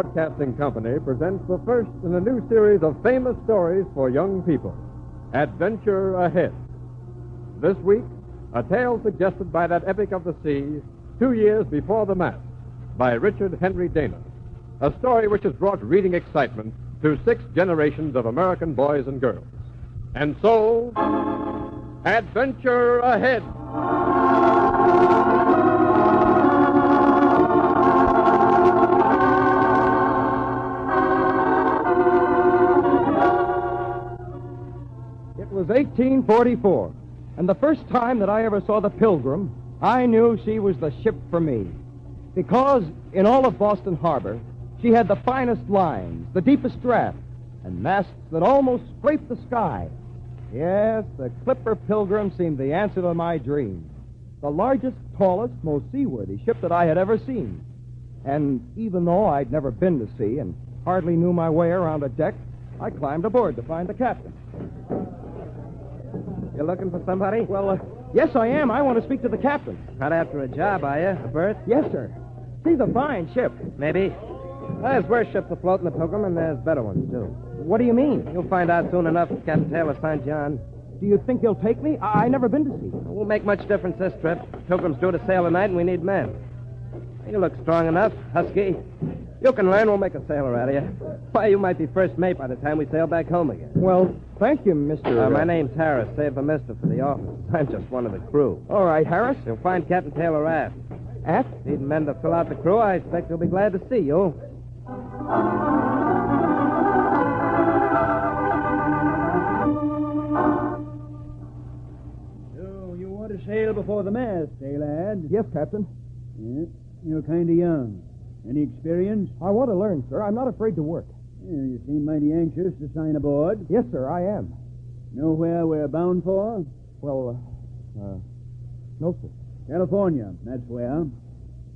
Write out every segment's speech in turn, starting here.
Broadcasting Company presents the first in a new series of famous stories for young people, Adventure Ahead. This week, a tale suggested by that epic of the sea, 2 years before the Mast, by Richard Henry Dana. A story which has brought reading excitement to 6 generations of American boys and girls. And so, Adventure Ahead! It was 1844, and the first time that I ever saw the Pilgrim, I knew she was the ship for me. Because in all of Boston Harbor, she had the finest lines, the deepest draft, and masts that almost scraped the sky. Yes, the Clipper Pilgrim seemed the answer to my dream. The largest, tallest, most seaworthy ship that I had ever seen. And even though I'd never been to sea and hardly knew my way around a deck, I climbed aboard to find the captain. You looking for somebody? Well, yes, I am. I want to speak to the captain. Not after a job, are you? A berth? Yes, sir. She's a fine ship. Maybe. There's worse ships afloat in the Pilgrim, and there's better ones, too. What do you mean? You'll find out soon enough if Captain Taylor signed you on. Do you think you'll take me? I never been to sea. It won't make much difference this trip. Pilgrim's due to sail tonight, and we need men. You look strong enough, husky. You can learn, we'll make a sailor out of you. Why, you might be first mate by the time we sail back home again. Well, thank you, Mr. My name's Harris. Save the mister for the office. I'm just one of the crew. All right, Harris. You'll find Captain Taylor aft. Aft? Needing men to fill out the crew, I expect he'll be glad to see you. So, you want to sail before the mast, eh, lad? Yes, Captain. Yeah, you're kind of young. Any experience? I want to learn, sir. I'm not afraid to work. Yeah, you seem mighty anxious to sign aboard. Yes, sir, I am. Know where we're bound for? Well, no, sir. California, that's where.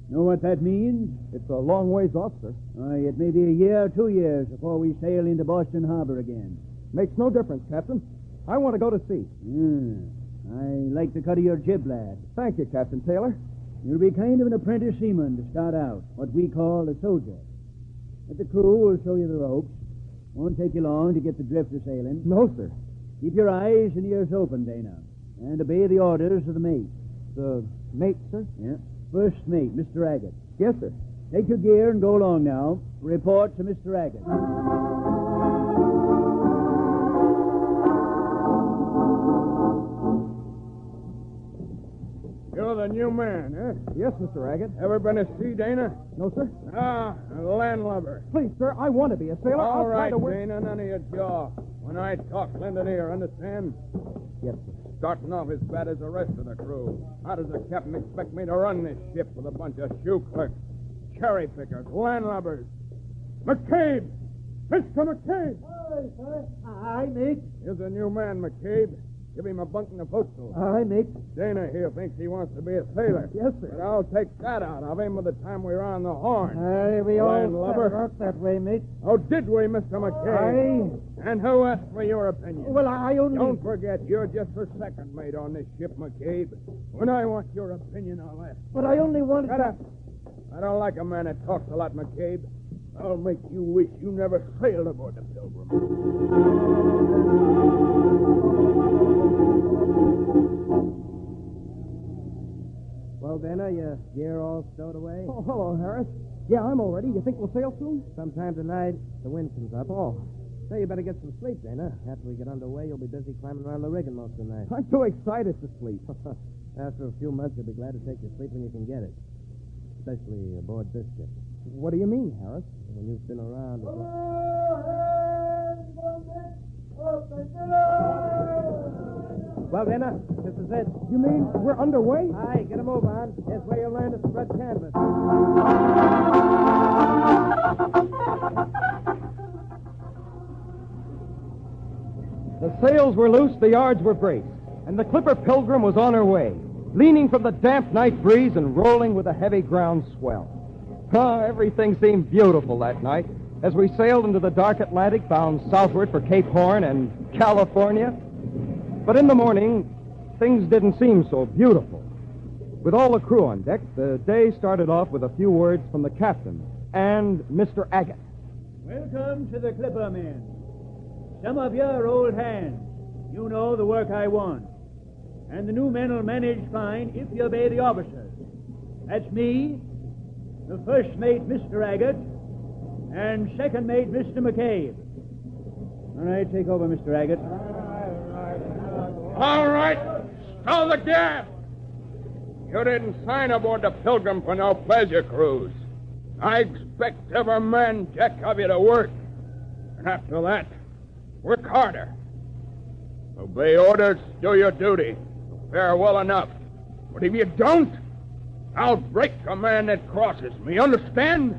Know what that means? It's a long ways off, sir. It may be a year or 2 years before we sail into Boston Harbor again. Makes no difference, Captain. I want to go to sea. I like the cut of your jib, lad. Thank you, Captain Taylor. You'll be kind of an apprentice seaman to start out, what we call a soldier. But the crew will show you the ropes. Won't take you long to get the drift of sailing. No, sir. Keep your eyes and ears open, Dana, and obey the orders of the mate. The mate, sir? Yeah. First mate, Mr. Agate. Yes, sir. Take your gear and go along now. Report to Mr. Agate. You're the new man, eh? Yes, Mr. Agate. Ever been to sea, Dana? No, sir. Ah, a landlubber. Please, sir, I want to be a sailor. All I'll try right, to work. Dana, none of your jaw. When I talk, lend an ear, understand? Yes, sir. Starting off as bad as the rest of the crew. How does the captain expect me to run this ship with a bunch of shoe clerks, cherry pickers, landlubbers? McCabe! Mr. McCabe! Aye, sir. Aye, mate. Here's a new man, McCabe. Give him a bunk in the forecastle. Aye, mate. Dana here thinks he wants to be a sailor. Yes, sir. But I'll take that out of him by the time we're on the horn. Aye, we all Landlubber. work that way, mate. Oh, did we, Mr. McCabe? Aye. And who asked for your opinion? Well, I only... Don't forget, you're just the second mate on this ship, McCabe. When I want your opinion, I'll ask. But I only wanted... Shut up. I don't like a man that talks a lot, McCabe. I'll make you wish you never sailed aboard the Pilgrim. Well, Dana, your gear all stowed away? Oh, hello, Harris. Yeah, I'm all ready. You think we'll sail soon? Sometime tonight, the wind comes up. Oh. Say, you better get some sleep, Dana. After we get underway, you'll be busy climbing around the rigging most of the night. I'm too excited to sleep. After a few months, you'll be glad to take your sleep when you can get it. Especially aboard this ship. What do you mean, Harris? When you've been around... Well, Dana, this is it. You mean we're underway? Aye, get a move on. Here's where you'll learn to spread canvas. The sails were loose, the yards were braced, and the Clipper Pilgrim was on her way, leaning from the damp night breeze and rolling with a heavy ground swell. Everything seemed beautiful that night as we sailed into the dark Atlantic bound southward for Cape Horn and California. But in the morning, things didn't seem so beautiful. With all the crew on deck, the day started off with a few words from the captain, and Mr. Agate. Welcome to the Clipper Men. Some of you are old hands. You know the work I want. And the new men will manage fine if you obey the officers. That's me, the first mate, Mr. Agate, and second mate, Mr. McCabe. All right, take over, Mr. Agate. All right. Stow the gas. You didn't sign aboard the Pilgrim for no pleasure cruise. I expect every man jack of you to work. And after that, work harder. Obey orders, do your duty. Fare well enough. But if you don't, I'll break a man that crosses me. Understand?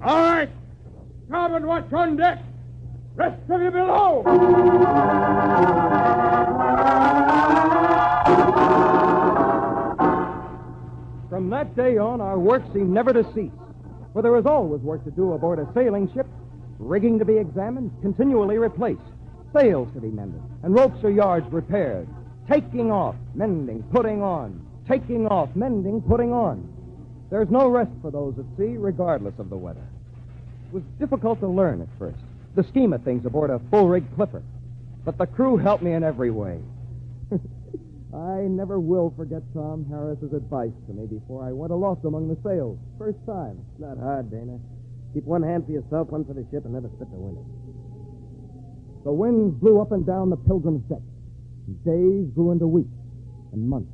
All right. Starboard watch on deck. Rest of you below. From that day on, our work seemed never to cease. For there was always work to do aboard a sailing ship, rigging to be examined, continually replaced, sails to be mended, and ropes or yards repaired, taking off, mending, putting on, taking off, mending, putting on. There's no rest for those at sea, regardless of the weather. It was difficult to learn at first, the scheme of things aboard a full-rigged clipper. But the crew helped me in every way. I never will forget Tom Harris's advice to me before I went aloft among the sails, first time. It's not hard, Dana. Keep one hand for yourself, one for the ship, and never spit the wind. The winds blew up and down the Pilgrim's deck. Days grew into weeks and months.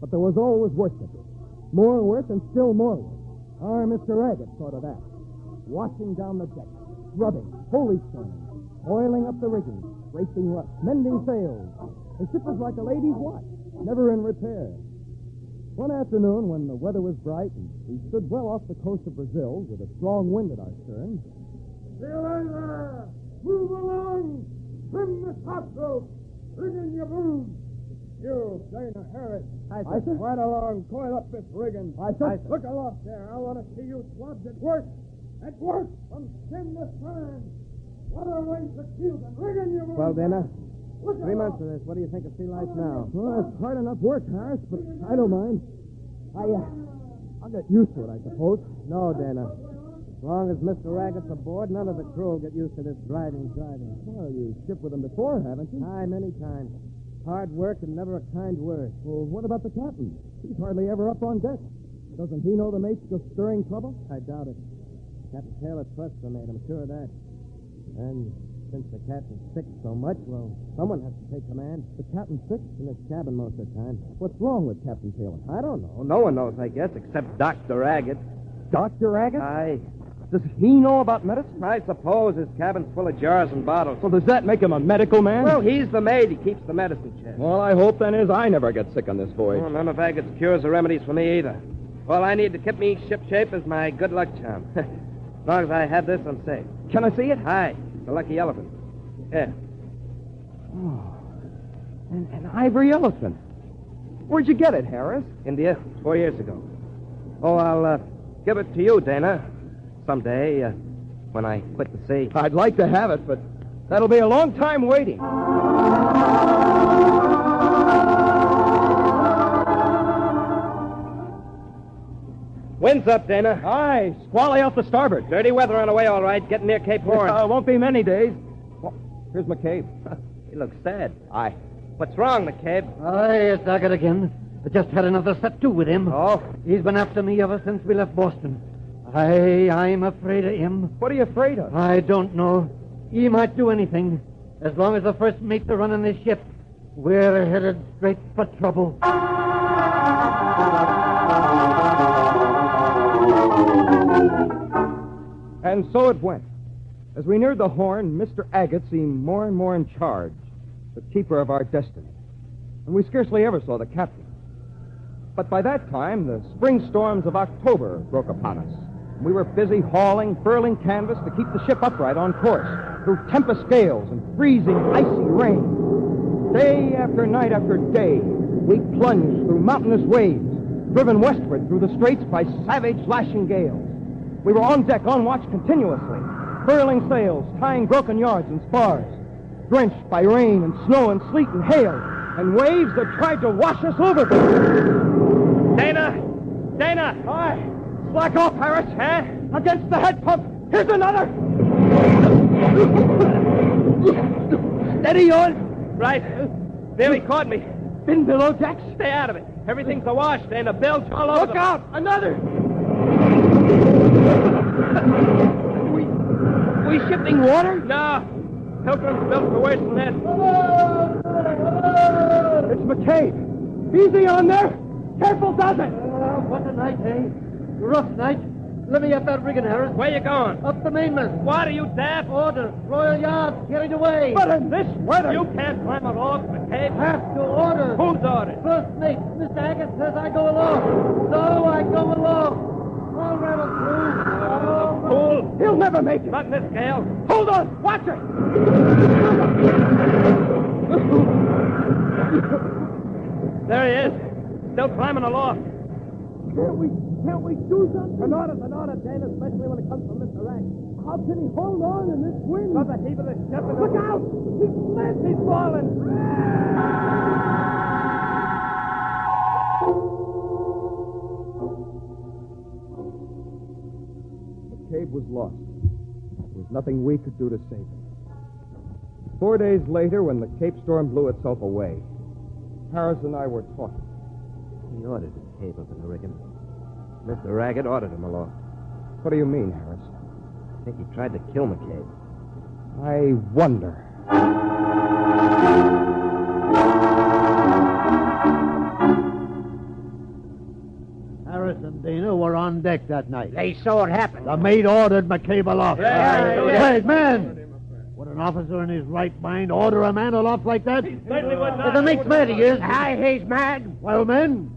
But there was always work to do. More work and still more work. Our Mr. Agate thought of that. Washing down the deck, scrubbing, pulley turning, oiling up the rigging, bracing rust, mending sails. The ship was like a lady's watch, never in repair. One afternoon, when the weather was bright and we stood well off the coast of Brazil with a strong wind at our stern. Sailor, move along. Trim the topsail. Bring in your boom. You, Dana Harris. Aye, sir. Right along. Coil up this rigging. Aye, sir. Look aloft there. I want to see you swabs at work. At work from stem to stern. Water waves the keel and rigging your boom. Well, Dana, Look 3 months aloft. of this. What do you think of sea life now? Well, it's hard enough work, Harris, but I don't mind. I'll get used to it, I suppose. No, Dana. As long as Mr. Agate's aboard, none of the crew will get used to this driving. Well, you shipped with him before, haven't you? Aye, many times. Hard work and never a kind word. Well, what about the captain? He's hardly ever up on deck. Doesn't he know the mate's just stirring trouble? I doubt it. Captain Taylor trusts the mate, I'm sure of that. And since the captain's sick so much, well, someone has to take command. The captain's sick? In this cabin most of the time. What's wrong with Captain Taylor? I don't know. No one knows, I guess, except Dr. Agate. Dr. Agate? Aye. Does he know about medicine? I suppose his cabin's full of jars and bottles. Well, does that make him a medical man? Well, he's the maid. He keeps the medicine chest. Well, I hope then is I never get sick on this voyage. Well, none of Agate's cures or remedies for me either. All I need to keep me shipshape is my good luck charm. As long as I have this, I'm safe. Can I see it? Aye. It's a lucky elephant. Here. Oh, an ivory elephant. Where'd you get it, Harris? India, 4 years ago. Oh, I'll give it to you, Dana. Someday, when I quit the sea. I'd like to have it, but that'll be a long time waiting. Wind's up, Dana. Aye, squally off the starboard. Dirty weather on the way, all right. Getting near Cape Horn. Won't be many days. Well, here's McCabe. He looks sad. Aye. What's wrong, McCabe? Aye, it's Agate again. I just had another set to with him. Oh? He's been after me ever since we left Boston. I'm afraid of him. What are you afraid of? I don't know. He might do anything. As long as the first mate's running this ship, we're headed straight for trouble. And so it went. As we neared the Horn, Mr. Agate seemed more and more in charge, the keeper of our destiny. And we scarcely ever saw the captain. But by that time, the spring storms of October broke upon us. We were busy hauling, furling canvas to keep the ship upright on course through tempest gales and freezing, icy rain. Day after night after day, we plunged through mountainous waves, driven westward through the straits by savage, lashing gales. We were on deck, on watch continuously, furling sails, tying broken yards and spars, drenched by rain and snow and sleet and hail, and waves that tried to wash us overboard. Dana! Dana! Aye. Slack off, Harris, huh? Against the head pump. Here's another. Steady on. Right. There he caught me. Spin below, Jack. Stay out of it. Everything's awash, Dana. Bilge all over. Look out! Another. We shifting water? No. Pilgrim's built for worse than that. It's McCabe. Easy on there. Careful, does it? What a night, eh? Rough night. Let me up that rigging, Harris. Where you going? Up the mainmast. What are you, daft? Order. Royal Yard. Carried away. But in this weather. You can't climb aloft, McCabe. Have to order. Who's ordered? First mate, Mr. Agate says I go along. So I go along. All right, through. Fool. He'll never make it. Not in this gale. Hold on. Watch it. There he is. Still climbing aloft. Can't we do something? An order's an order, Dana, especially when it comes from Mr. Rack. How can he hold on in this wind? Brother, heave of the ship. Look out! He's slid. He's falling. McCabe was lost. There was nothing we could do to save him. 4 days later, when the Cape Storm blew itself away, Harris and I were talking. He ordered McCabe up in the rigging. Mr. Raggett ordered him aloft. What do you mean, Harris? I think he tried to kill McCabe. I wonder. Harris and Dana were on deck that night. They saw it happen. The mate ordered McCabe aloft. Yeah. Hey, man! Would an officer in his right mind order a man aloft like that? Certainly would not. If the mate's mad, he is. Aye, he's mad. Well, men,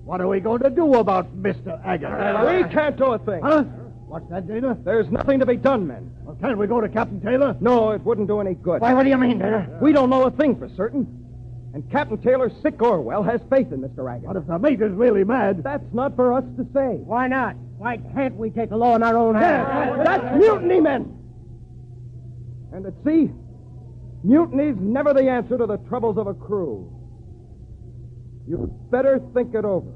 what are we going to do about Mr. Agate? We can't do a thing. Huh? What's that, Dana? There's nothing to be done, men. Well, can't we go to Captain Taylor? No, it wouldn't do any good. Why, what do you mean, Dana? We don't know a thing for certain. And Captain Taylor, sick or well, has faith in Mr. Agate. But if the mate is really mad... That's not for us to say. Why not? Why can't we take the law in our own hands? That's mutiny, men. And at sea, mutiny's never the answer to the troubles of a crew. You'd better think it over.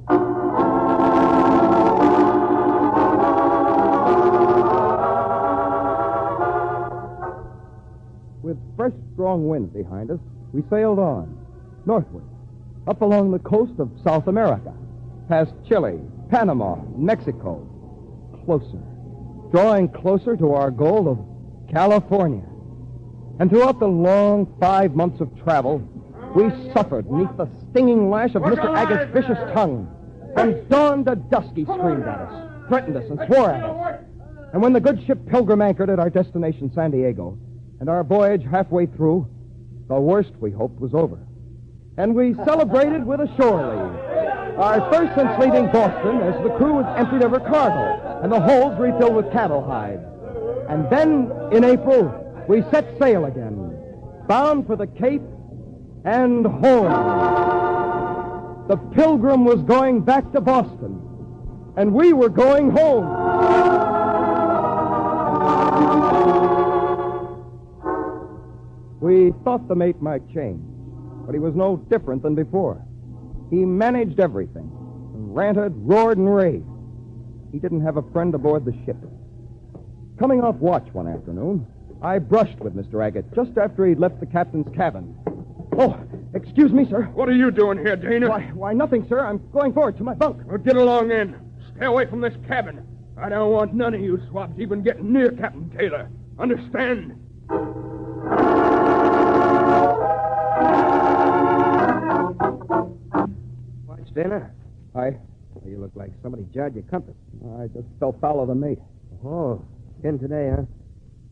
With fresh, strong winds behind us, we sailed on, northward, up along the coast of South America, past Chile, Panama, Mexico, closer, drawing closer to our goal of California. And throughout the long 5 months of travel, we suffered beneath the stinging lash of Mr. Agate's vicious tongue. From dawn to dusk he screamed at us, threatened us, and swore at us. And when the good ship Pilgrim anchored at our destination, San Diego, and our voyage halfway through, the worst, we hoped, was over. And we celebrated with a shore leave. Our first since leaving Boston, as the crew was emptied of her cargo, and the holds refilled with cattle hides. And then, in April, we set sail again, bound for the Cape and home. The Pilgrim was going back to Boston, and we were going home. We thought the mate might change, but he was no different than before. He managed everything, and ranted, roared, and raved. He didn't have a friend aboard the ship. Coming off watch one afternoon, I brushed with Mr. Agate just after he'd left the captain's cabin. Oh, excuse me, sir. What are you doing here, Dana? Why, nothing, sir. I'm going forward to my bunk. Well, get along in. Stay away from this cabin. I don't want none of you swabs even getting near Captain Taylor. Understand? Watch, Dana. Hi. You look like somebody jarred your compass. I just fell foul of the mate. Oh, skin today, huh?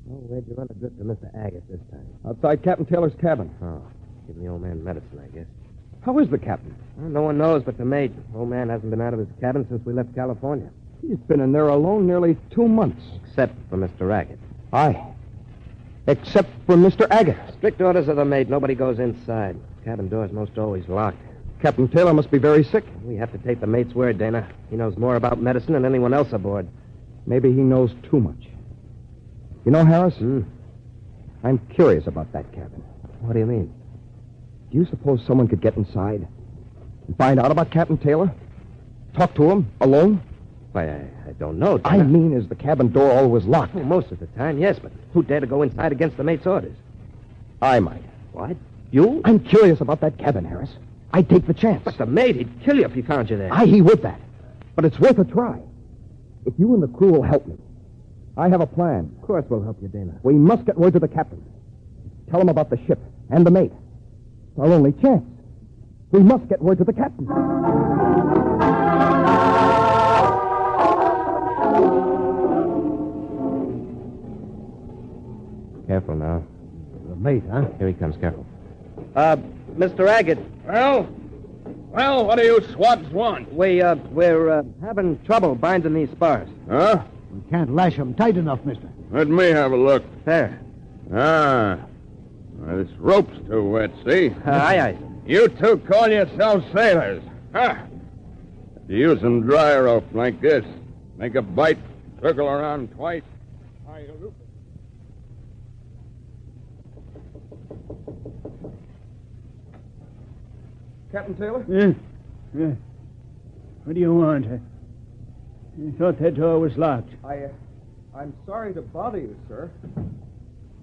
Oh, where'd you run adrift to Mr. Agate this time? Outside Captain Taylor's cabin. Oh, give the old man medicine, I guess. How is the captain? Well, no one knows but the mate. Old man hasn't been out of his cabin since we left California. He's been in there alone nearly 2 months. Except for Mr. Agate. Aye. Except for Mr. Agate. Strict orders of the mate. Nobody goes inside. Cabin door's most always locked. Captain Taylor must be very sick. We have to take the mate's word, Dana. He knows more about medicine than anyone else aboard. Maybe he knows too much. You know, Harris, I'm curious about that cabin. What do you mean? Do you suppose someone could get inside and find out about Captain Taylor? Talk to him alone? Why, I don't know, I mean, is the cabin door always locked? Well, most of the time, yes, but who'd dare to go inside against the mate's orders? I might. What? You? I'm curious about that cabin, Harris. I'd take the chance. But the mate, he'd kill you if he found you there. He would that. But it's worth a try. If you and the crew will help me, I have a plan. Of course we'll help you, Dana. We must get word to the captain. Tell him about the ship and the mate. It's our only chance. We must get word to the captain. Careful now. The mate, huh? Here he comes, careful. Mr. Agate. Well, what do you swabs want? We're having trouble binding these spars. Huh? We can't lash them tight enough, mister. Let me have a look. There. Ah. Well, this rope's too wet, see? Aye. You two call yourselves sailors. Huh? You use some dry rope like this. Make a bite, circle around twice. Tie a loop. Captain Taylor? Yeah. What do you want? I thought that door was locked. I'm sorry to bother you, sir,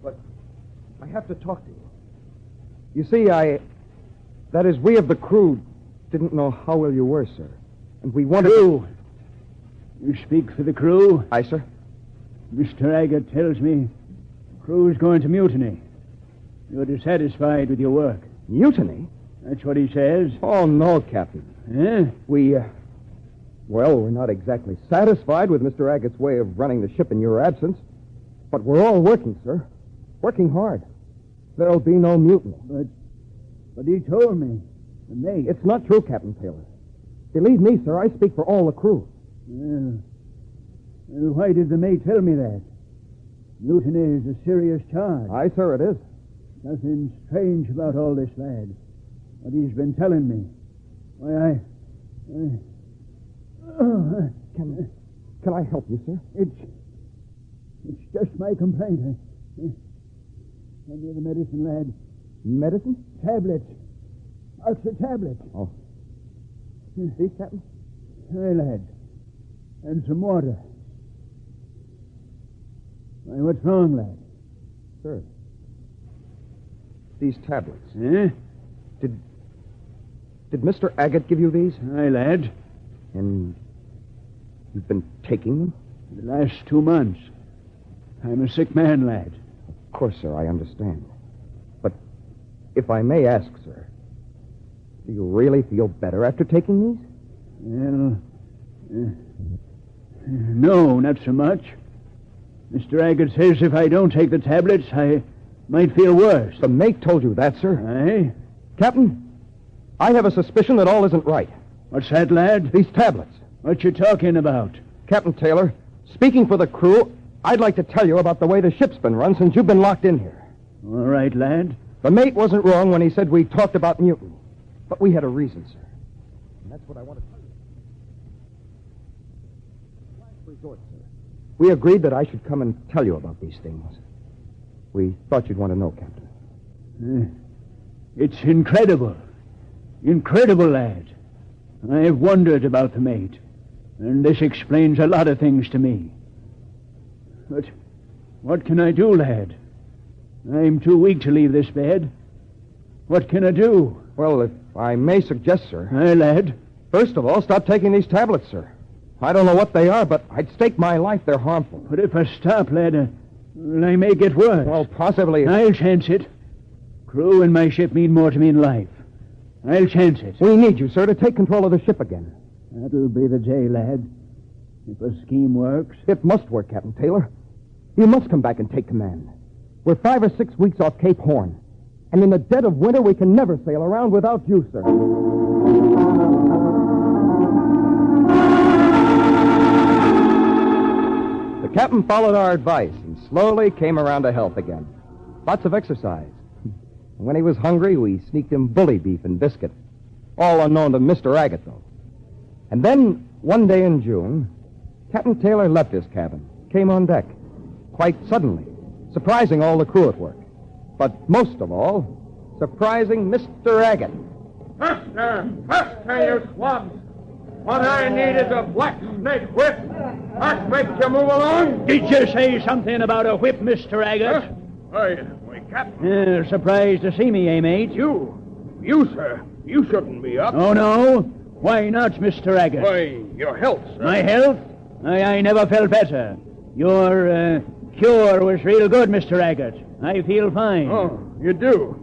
but I have to talk to you. You see, that is, we of the crew didn't know how ill you were, sir. And we wanted... Crew? You speak for the crew? Aye, sir. Mr. Agate tells me the crew's going to mutiny. You're dissatisfied with your work. Mutiny? That's what he says. Oh, no, Captain. Eh? We're not exactly satisfied with Mr. Agate's way of running the ship in your absence. But we're all working, sir. Working hard. There'll be no mutiny. But he told me, the mate. It's not true, Captain Taylor. Believe me, sir, I speak for all the crew. Well, why did the mate tell me that? Mutiny is a serious charge. Aye, sir, it is. Nothing strange about all this, lad. What he's been telling me. Why, Can I help you, sir? It's just my complaint. Hand me the medicine, lad. Medicine? Tablets. Ulcer tablets. Oh. These, Captain? Hey, lad. And some water. Why, what's wrong, lad? Sir. These tablets. Eh? Did Mr. Agate give you these? Aye, lad. And you've been taking them? For the last 2 months. I'm a sick man, lad. Of course, sir, I understand. But if I may ask, sir, do you really feel better after taking these? Well, no, not so much. Mr. Agate says if I don't take the tablets, I might feel worse. The mate told you that, sir. Aye? Captain, I have a suspicion that all isn't right. What's that, lad? These tablets. What you talking about? Captain Taylor, speaking for the crew, I'd like to tell you about the way the ship's been run since you've been locked in here. All right, lad. The mate wasn't wrong when he said we talked about mutiny. But we had a reason, sir. And that's what I want to tell you. Last resort, sir. We agreed that I should come and tell you about these things. We thought you'd want to know, Captain. It's incredible. Incredible, lad. I've wondered about the mate. And this explains a lot of things to me. But what can I do, lad? I'm too weak to leave this bed. What can I do? Well, if I may suggest, sir. Aye, lad. First of all, stop taking these tablets, sir. I don't know what they are, but I'd stake my life they're harmful. But if I stop, lad, I may get worse. Well, possibly... I'll chance it. Crew and my ship mean more to me in life. I'll chance it. We need you, sir, to take control of the ship again. That'll be the day, lad. If a scheme works. It must work, Captain Taylor. You must come back and take command. We're 5 or 6 weeks off Cape Horn. And in the dead of winter, we can never sail around without you, sir. The captain followed our advice and slowly came around to health again. Lots of exercise. And when he was hungry, we sneaked him bully beef and biscuit. All unknown to Mr. Agate, though. And then, one day in June, Captain Taylor left his cabin, came on deck, quite suddenly, surprising all the crew at work. But most of all, surprising Mr. Agate. Faster! Faster, you swabs! What I need is a black snake whip. That makes you move along. Did you say something about a whip, Mr. Agate? Why, Captain. Surprised to see me, eh, mate? You, sir. You shouldn't be up. Oh, no? Why not, Mr. Agate? Why, your health, sir. My health? I never felt better. Your cure was real good, Mr. Agate. I feel fine. Oh, you do?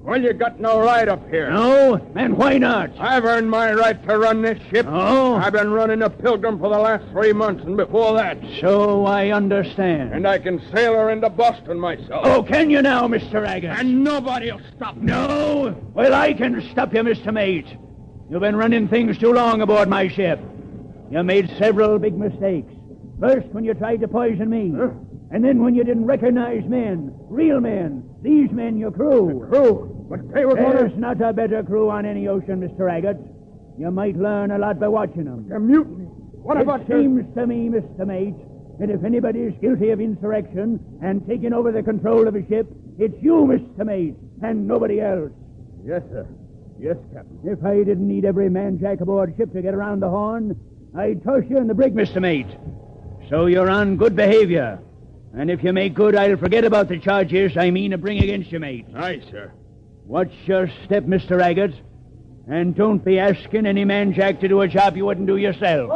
Well, you got no right up here. No? And why not? I've earned my right to run this ship. Oh? I've been running a Pilgrim for the last 3 months, and before that. So I understand. And I can sail her into Boston myself. Oh, can you now, Mr. Agate? And nobody'll stop me. No? Well, I can stop you, Mr. Mate. You've been running things too long aboard my ship. You made several big mistakes. First, when you tried to poison me. Huh? And then when you didn't recognize men, real men, these men, your crew. Crew? But they were There's not a better crew on any ocean, Mr. Agate. You might learn a lot by watching them. A mutiny. What about It seems to me, Mr. Mate, that if anybody is guilty of insurrection and taking over the control of a ship, it's you, Mr. Mate, and nobody else. Yes, sir. Yes, Captain. If I didn't need every man jack aboard ship to get around the horn, I'd toss you in the brig, Mr. Mate. So you're on good behavior. And if you make good, I'll forget about the charges I mean to bring against you, mate. Aye, sir. Watch your step, Mr. Agate. And don't be asking any man jack to do a job you wouldn't do yourself.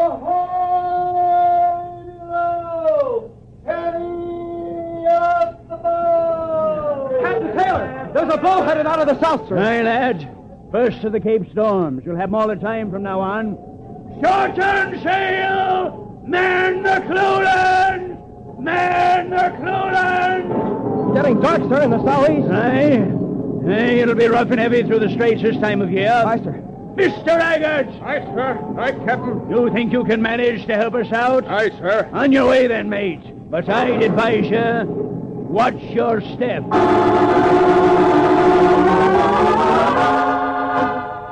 Captain Taylor, there's a blow headed out of the south, sir. Aye, lad. First to the Cape Storms. You'll have them all the time from now on. Shorten sail! Man the clewlands! Man the clewlands! Getting dark, sir, in the southeast. Aye, it'll be rough and heavy through the straits this time of year. Aye, sir. Mr. Agate! Aye, sir. Aye, Captain. You think you can manage to help us out? Aye, sir. On your way then, mate. But I'd advise you, watch your step.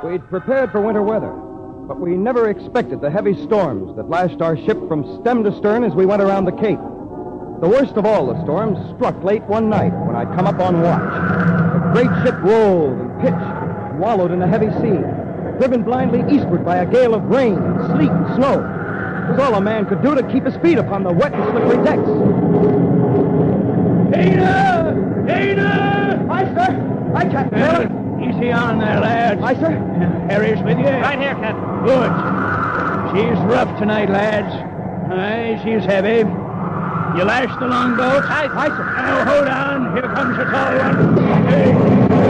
We'd prepared for winter weather, but we never expected the heavy storms that lashed our ship from stem to stern as we went around the Cape. The worst of all the storms struck late one night when I'd come up on watch. The great ship rolled and pitched, and wallowed in a heavy sea, driven blindly eastward by a gale of rain and sleet and snow. It was all a man could do to keep his feet upon the wet and slippery decks. Dana! Dana! Aye, sir. Aye, Captain Taylor. Easy on there, lads. Aye, sir. Harry's with you? Right here, Captain. Good. She's rough tonight, lads. Aye, she's heavy. You lashed the longboat? Aye, sir. Now, hold on. Here comes the tall one.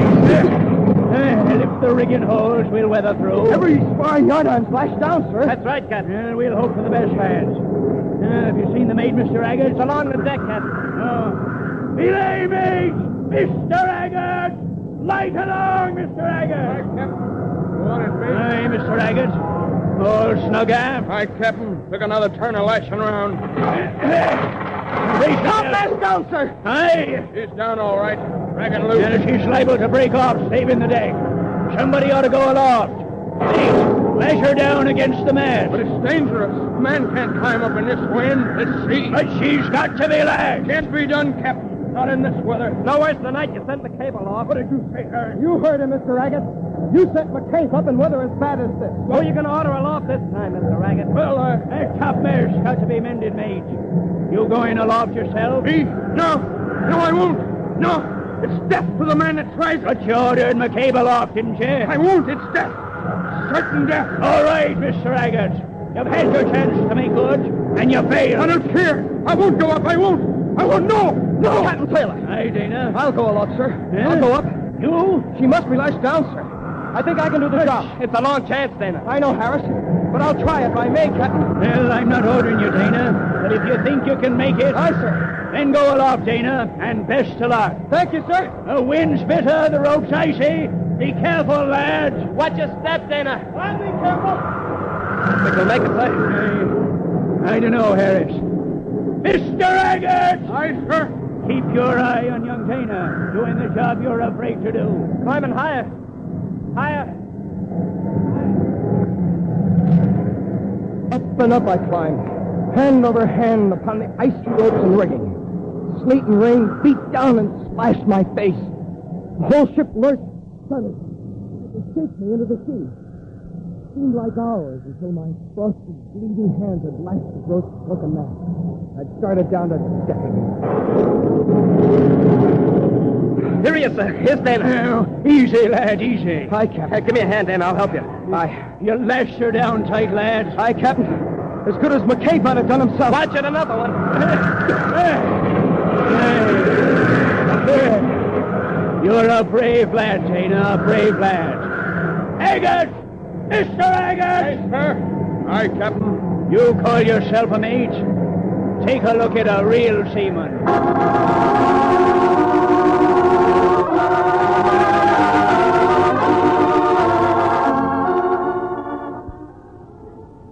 Lift the rigging holes. We'll weather through. Every spar yard arm's lashed down, sir. That's right, Captain. We'll hope for the best, lads. Have you seen the mate, Mr. Agate? It's along the deck, Captain. Oh. Belay, mate! Mr. Agate! Light along, Mr. Agate! Aye, Captain. Go on it, mate. Aye, Mr. Agate. All snug aft. Aye, Captain. Took another turn of lashing around. Stop that down, sir! Aye! She's down all right. Drag it loose. And she's liable to break off, saving the deck. Somebody ought to go aloft. Mate, lash her down against the mast. But it's dangerous. A man can't climb up in this wind, this sea. But she's got to be lashed. Can't be done, Captain. Not in this weather. No worse than the night you sent the cable off. What did you say, Harry? You heard him, Mr. Agate. You sent McCabe up in weather as bad as this. Oh, you're going to order aloft this time, Mr. Raggett. Well, That topmare's got to be mended, mate. You going aloft yourself? me? No. No, I won't. No. It's death to the man that tries it. But you ordered McCabe aloft, didn't you? I won't. It's death. Certain death. All right, Mr. Agate. You've had your chance to make good, and you failed. I don't care. I won't go up. I won't. I won't. No. No. Captain Taylor. Aye, Dana. I'll go aloft, sir. Yeah? I'll go up. You? She must be lashed down, sir. I think I can do the job. It's a long chance, Dana. I know, Harris, but I'll try if I may, Captain. Well, I'm not ordering you, Dana. But if you think you can make it, Aye, sir. then go aloft, Dana, and best of luck. Thank you, sir. The wind's bitter, the rope's icy. Be careful, lads. Watch your step, Dana. I'll be careful. Think we'll make it safe? I don't know, Harris. Mr. Agate! Aye, sir. Keep your eye on young Dana, doing the job you're afraid to do. Climbing higher. Higher. Up and up I climbed, hand over hand upon the icy ropes and rigging. Sleet and rain beat down and splashed my face. The whole ship lurched suddenly. It shaped me into the sea. seemed like hours until my frosted, bleeding hands had lashed the broken mast. I'd started down the deck again. Here he is, sir. Here's Dana. Easy, lad, easy. Hi, Captain. Give me a hand, Dana. I'll help you. You lashed her down tight, lad. Hi, Captain. As good as McCabe might have done himself. Watch it, another one. You're a brave lad, Dana, a brave lad. Agate! Mr. Agate! Yes, sir. Aye, Captain. You call yourself a mate? Take a look at a real seaman.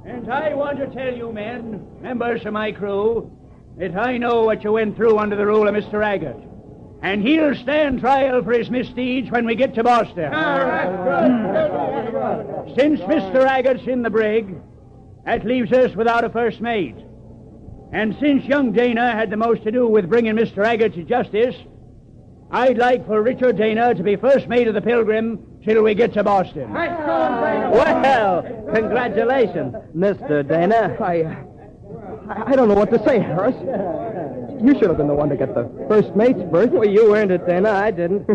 And I want to tell you, men, members of my crew, that I know what you went through under the rule of Mr. Agate. And he'll stand trial for his misdeeds when we get to Boston. Since Mr. Agate's in the brig, that leaves us without a first mate. And since young Dana had the most to do with bringing Mr. Agate to justice, I'd like for Richard Dana to be first mate of the Pilgrim till we get to Boston. Well, congratulations, Mr. Dana. I don't know what to say, Harris. You should have been the one to get the first mate's berth. Well, you earned it, Dana. I didn't.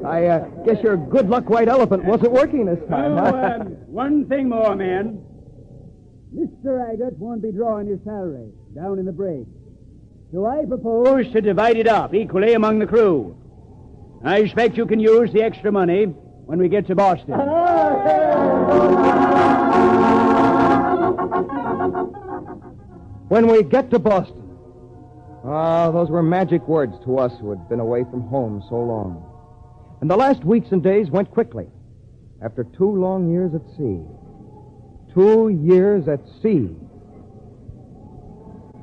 I guess your good luck white elephant wasn't working this time. Huh? One thing more, men. Mr. Agate won't be drawing his salary down in the brig. So I propose to divide it up equally among the crew. I expect you can use the extra money when we get to Boston. When we get to Boston. Ah, those were magic words to us who had been away from home so long. And the last weeks and days went quickly. After 2 long years at sea. 2 years at sea.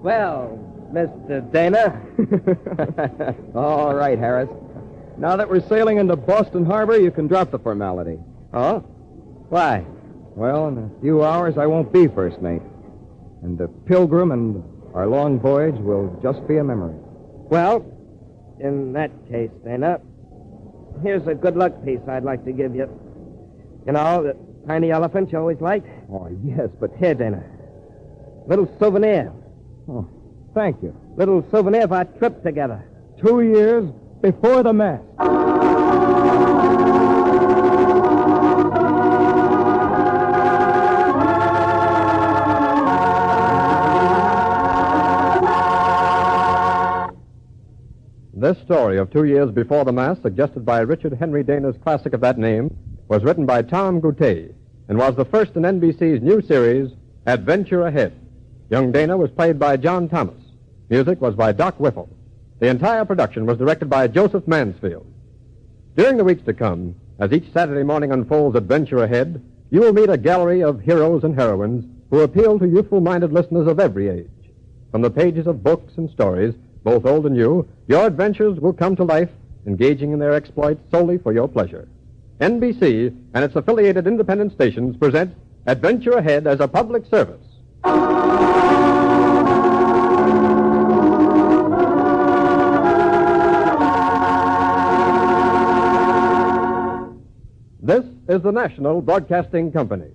Well, Mr. Dana. All right, Harris. Now that we're sailing into Boston Harbor, you can drop the formality. Oh? Why? Well, in a few hours, I won't be first mate. And the Pilgrim and our long voyage will just be a memory. Well, in that case, Dana, here's a good luck piece I'd like to give you. You know, the tiny elephant you always liked? Oh, yes, but... Here, Dana. Little souvenir. Oh, thank you. Little souvenir of our trip together. 2 years before the mast. This story of 2 years before the mast, suggested by Richard Henry Dana's classic of that name, was written by Tom Goutet and was the first in NBC's new series, Adventure Ahead. Young Dana was played by John Thomas. Music was by Doc Whipple. The entire production was directed by Joseph Mansfield. During the weeks to come, as each Saturday morning unfolds Adventure Ahead, you will meet a gallery of heroes and heroines who appeal to youthful-minded listeners of every age. From the pages of books and stories, both old and new, your adventures will come to life, engaging in their exploits solely for your pleasure. NBC and its affiliated independent stations present Adventure Ahead as a public service. This is the National Broadcasting Company.